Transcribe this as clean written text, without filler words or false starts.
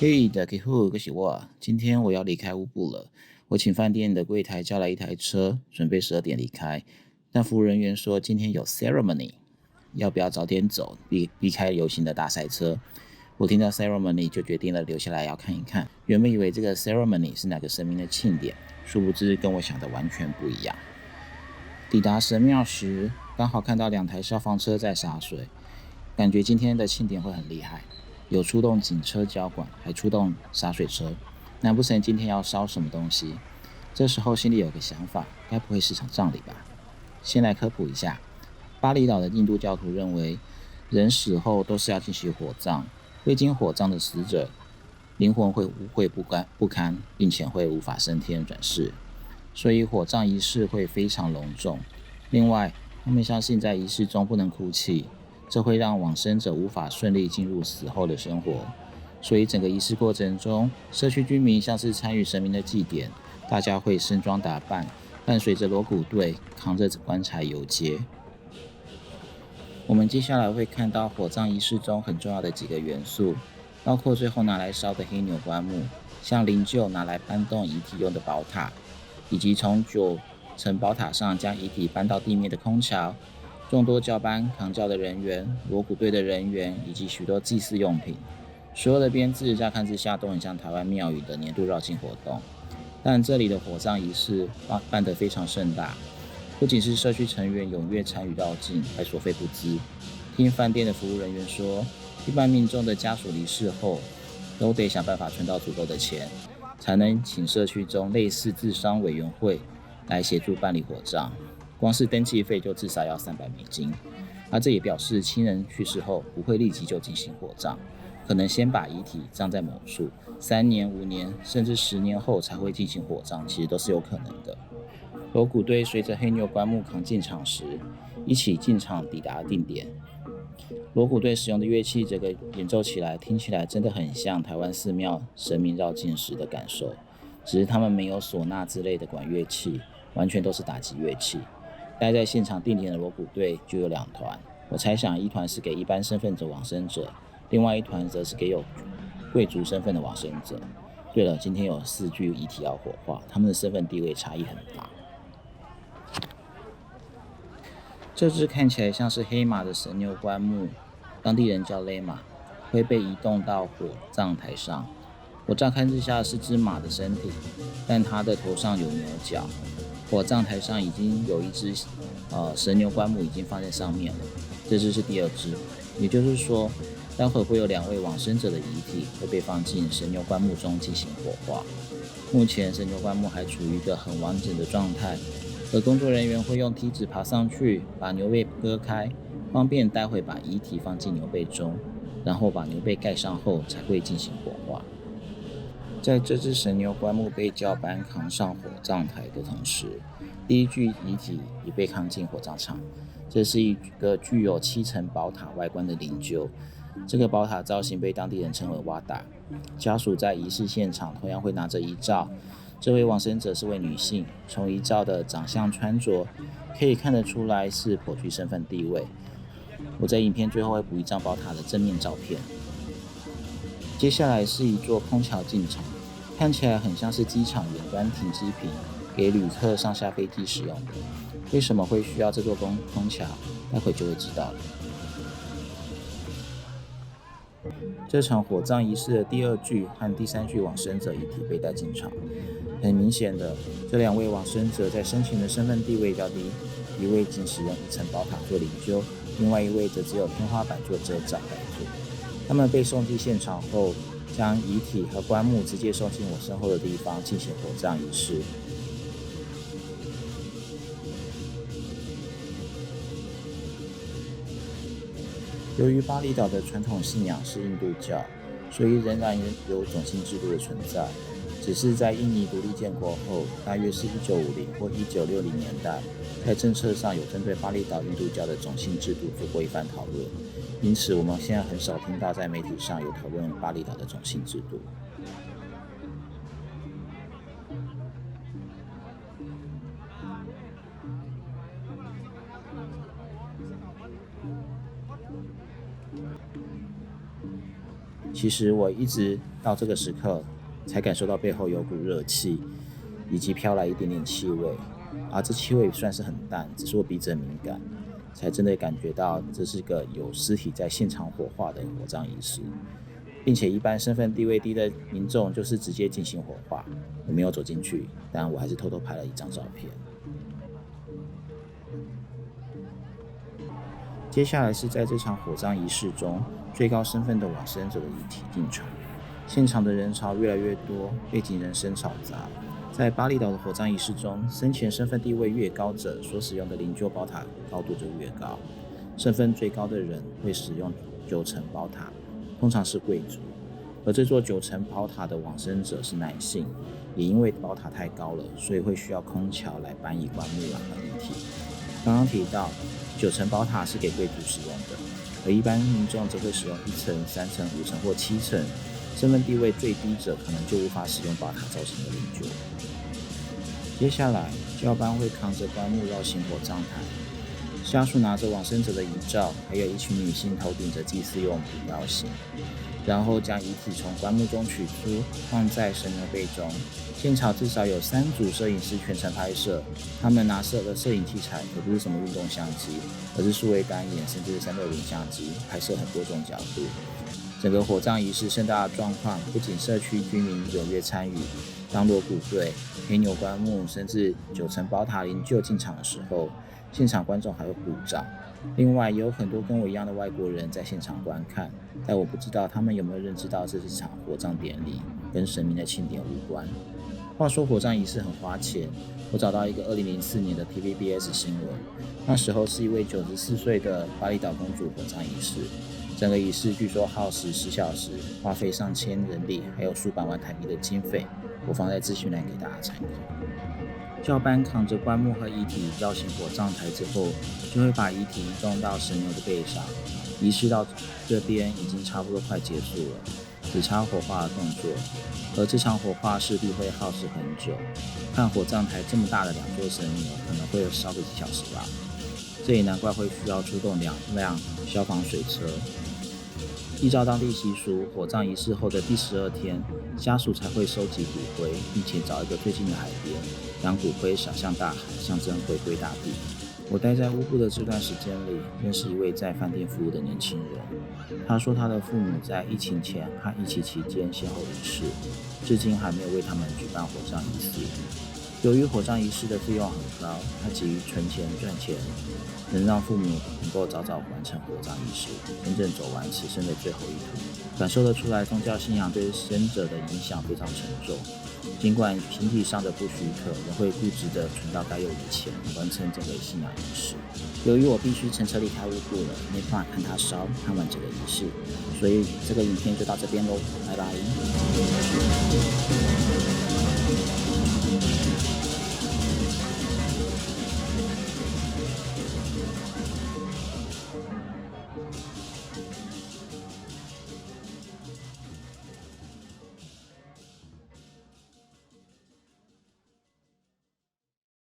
嘿，大家好，我是我。今天我要离开乌布了。我请饭店的柜台叫来一台车，准备12点离开。但服务人员说今天有 ceremony，要不要早点走，避开游行的大塞车？我听到 ceremony 就决定了留下来要看一看。原本以为这个 ceremony 是哪个神明的庆典，殊不知跟我想的完全不一样。抵达神庙时，刚好看到2台消防车在洒水，感觉今天的庆典会很厉害。有出动警车交管，还出动洒水车，难不成今天要烧什么东西？这时候心里有个想法，该不会是场葬礼吧？先来科普一下，巴厘岛的印度教徒认为，人死后都是要进行火葬，未经火葬的死者，灵魂会污秽不堪，并且会无法升天转世，所以火葬仪式会非常隆重。另外，他们相信在仪式中不能哭泣，这会让往生者无法顺利进入死后的生活，所以整个仪式过程中，社区居民像是参与神明的祭典，大家会盛装打扮，伴随着锣鼓队扛着棺材游街。我们接下来会看到火葬仪式中很重要的几个元素，包括最后拿来烧的黑牛棺木，像灵柩拿来搬动遗体用的宝塔，以及从9层宝塔上将遗体搬到地面的空桥，众多教班扛轿的人员、锣鼓队的人员以及许多祭祀用品。所有的编制乍看之下都很像台湾庙宇的年度绕境活动，但这里的火葬仪式办得非常盛大，不仅是社区成员踊跃参与绕境，还所费不赀。听饭店的服务人员说，一般民众的家属离世后，都得想办法存到足够的钱，才能请社区中类似治丧委员会来协助办理火葬。光是登记费就至少要$300，而这也表示亲人去世后不会立即就进行火葬，可能先把遗体葬在某处，3年、5年甚至10年后才会进行火葬，其实都是有可能的。锣鼓队随着黑牛棺木扛进场时，一起进场抵达定点。锣鼓队使用的乐器，这个演奏起来听起来真的很像台湾寺庙神明绕境时的感受，只是他们没有唢呐之类的管乐器，完全都是打击乐器。待在现场定点的锣鼓队就有2团，我猜想一团是给一般身份的往生者，另外一团则是给有贵族身份的往生者。对了，今天有4具遗体要火化，他们的身份地位差异很大。这只看起来像是黑马的神牛棺木，当地人叫勒马，会被移动到火葬台上。我乍看之下是只马的身体，但它的头上有牛角。火葬台上已经有一只神牛棺木已经放在上面了，这只是第2只，也就是说，待会会有2位往生者的遗体会被放进神牛棺木中进行火化。目前神牛棺木还处于一个很完整的状态，而工作人员会用梯子爬上去，把牛背割开，方便待会把遗体放进牛背中，然后把牛背盖上后才会进行火化。在这只神牛棺木被教班扛上火葬台的同时，第1具遗体也被扛进火葬场。这是一个具有7层宝塔外观的灵柩，这个宝塔造型被当地人称为瓦达。家属在仪式现场同样会拿着遗照，这位往生者是位女性，从遗照的长相穿着可以看得出来是颇具身份地位。我在影片最后会补一张宝塔的正面照片。接下来是一座空桥进场，看起来很像是机场远端停机坪，给旅客上下飞机使用的。为什么会需要这座空桥？待会就会知道了。这场火葬仪式的第2具和第3具往生者遗体被带进场。很明显的，这2位往生者在生前的身份地位较低，一位仅使用1层宝塔做灵柩，另外一位则只有天花板做遮罩盖住。他们被送进现场后，将遗体和棺木直接送进我身后的地方进行火葬仪式。由于巴厘岛的传统信仰是印度教，所以仍然有种姓制度的存在。只是在印尼独立建国后，大约是1950或1960年代，在政策上有针对巴厘岛印度教的种姓制度做过一番讨论，因此我们现在很少听到在媒体上有讨论巴厘岛的种姓制度。其实我一直到这个时刻才感受到背后有股热气，以及飘来一点点气味，这气味算是很淡，只是我鼻子很敏感，才真的感觉到这是个有尸体在现场火化的火葬仪式，并且一般身份地位低的民众就是直接进行火化。我没有走进去，但我还是偷偷拍了一张照片。接下来是在这场火葬仪式中最高身份的往生者的遗体进场，现场的人潮越来越多，背景人声吵杂。在巴厘岛的火葬仪式中，生前身份地位越高者所使用的灵柩宝塔高度就越高，身份最高的人会使用9层宝塔，通常是贵族。而这座9层宝塔的往生者是男性，也因为宝塔太高了，所以会需要空桥来搬移棺木和遗体。刚刚提到9层宝塔是给贵族使用的，而一般民众则会使用1层、3层、5层或7层，身份地位最低者可能就无法使用宝塔造成的灵柩。接下来，教班会扛着棺木绕行火葬台，家属拿着往生者的遗照，还有一群女性头顶着祭祀用品绕行，然后将遗体从棺木中取出，放在神牛背中。现场至少有3组摄影师全程拍摄，他们拿摄的摄影器材可不是什么运动相机，而是数位单眼甚至是360相机，拍摄很多种角度。整个火葬仪式盛大的状况，不仅社区居民踊跃参与，当锣鼓队、黑牛棺木，甚至9层宝塔灵柩进场的时候，现场观众还会鼓掌。另外，也有很多跟我一样的外国人在现场观看，但我不知道他们有没有认知到这是场火葬典礼，跟神明的庆典无关。话说火葬仪式很花钱，我找到一个2004年的 TVBS 新闻，那时候是一位94岁的巴厘岛公主火葬仪式，整个仪式据说耗时10小时，花费上千人力，还有数百万台币的经费，我放在资讯栏给大家参考。教班扛着棺木和遗体绕行火葬台之后，就会把遗体移动到神牛的背上。仪式到这边已经差不多快结束了，只差火化的动作，而这场火化势必会耗时很久。看火葬台这么大的2座神牛，可能会烧个几小时吧。这也难怪会需要出动2辆消防水车。依照当地习俗，火葬仪式后的第12天，家属才会收集骨灰，并且找一个最近的海边，将骨灰撒向大海，象征回归大地。我待在乌布的这段时间里，认识一位在饭店服务的年轻人。他说他的父母在疫情前和疫情期间先后离世，至今还没有为他们举办火葬仪式。由于火葬仪式的费用很高，他急于存钱赚钱，能让父母能够早早完成火葬仪式，真正走完此生的最后一途。感受得出来，宗教信仰对生者的影响非常沉重。尽管形体上的不许可，仍会固执地存到该有的钱，完成整个信仰仪式。由于我必须乘车离开乌布了，没办法看他烧，看完整个仪式，所以这个影片就到这边喽，拜拜。